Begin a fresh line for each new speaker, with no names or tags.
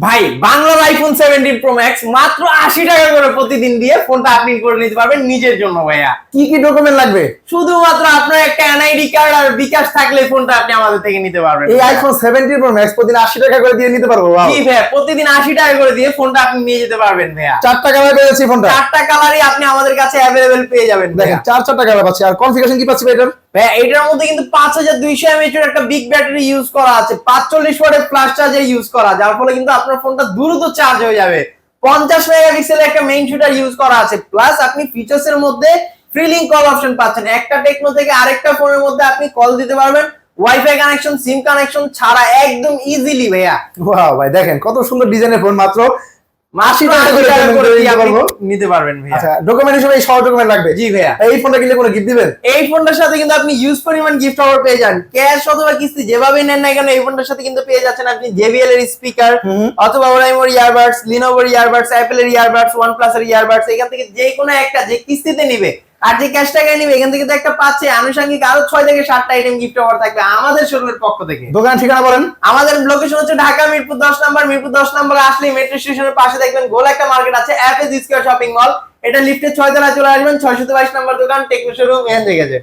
ভাই বাংলার iPhone 17 pro max মাত্র 80 টাকা করে প্রতিদিন দিয়ে ফোনটা আপনি করে নিতে পারবেন নিজের জন্য ভাইয়া।
কি কি ডকুমেন্ট লাগবে?
শুধুমাত্র আপনার একটা এনআইডি কার্ড আর বিকাশ থাকলে ফোনটা আপনি আমাদের থেকে নিতে পারবেন।
এই আইফোন 17 প্রো ম্যাক্স প্রতিদিন 80 টাকা করে দিয়ে নিতে পারবো?
জি ভাইয়া, প্রতিদিন 80 টাকা করে দিয়ে ফোনটা আপনি নিয়ে যেতে পারবেন ভাইয়া।
চারটা কালার পেয়েছি ফোনটা,
চারটা কালারই আপনি আমাদের কাছে অ্যাভেলেবেল পেয়ে যাবেন ভাইয়া।
দেখেন চারটা কালার পাচ্ছি। আর কনফিগারেশন কি পাচ্ছি এটার?
ভাইয়া এটার মধ্যে কিন্তু 5200 এমএএইচ এর একটা বিগ ব্যাটারি ইউজ করা আছে, 45 ওয়াটের ফ্লাশ চার্জার ইউজ করা, যার ফলে কিন্তু আপনার ফোনটা দ্রুত চার্জ হয়ে যাবে। 50 মেগাপিক্সেলের একটা মেইন শুটার ইউজ করা আছে, প্লাস আপনি ফিচারস এর মধ্যে ফ্রি লিংক কল অপশন পাচ্ছেন। একটা টেকনো থেকে আরেকটা ফোনের মধ্যে আপনি কল দিতে পারবেন, ওয়াইফাই কানেকশন, সিম কানেকশন ছাড়া একদম ইজিলি ভাইয়া।
ওয়াও ভাই দেখেন কত সুন্দর ডিজাইনের ফোন, মাত্র 80 টাকা করে নিতে পারবো।
নিতে পারবেন ভাইয়া।
আচ্ছা ডকুমেন্ট হিসেবে এই সব ডকুমেন্ট লাগবে?
জি ভাইয়া।
এই ফোনটা কিনলে কোনো গিফট দিবেন?
এই ফোনটার সাথে কিন্তু আপনি ইউজ পরিমাণ গিফট অফার পেয়ে যান, ক্যাশ অথবা কিস্তি যেভাবেই নেন না কেন এই ফোনটার সাথে কিন্তু পেয়ে যাচ্ছেন আপনি JBL এর স্পিকার অথবা ওরাইমোর ইয়ারবাডস, লিনোভোর ইয়ারবাডস, অ্যাপেলের ইয়ারবাডস, ওয়ানপ্লাস এর ইয়ারবাডস। এখান থেকে যে কোনো একটা, যে কিস্তিতে নিবে আর যে ক্যাশ টাকায় নিবে, এখান থেকে তো একটা পাচ্ছে, আনুষঙ্গিক আরো 6 থেকে 7টা আইটেম গিফট অফার থাকবে আমাদের শোরুমের পক্ষ থেকে।
দোকান ঠিকানা বলেন।
আমাদের লোকেশন হচ্ছে ঢাকা মিরপুর 10 নাম্বার। মিরপুর 10 নাম্বারে আসলে মেট্রো স্টেশনের পাশে দেখবেন গোল একটা মার্কেট আছে, অ্যাপেজ স্কয়ার শপিং মল। এটা লিফটে 6 তলায় চলে আসবেন, 622 নাম্বার দোকান টেকনো শোরুম, এখান থেকে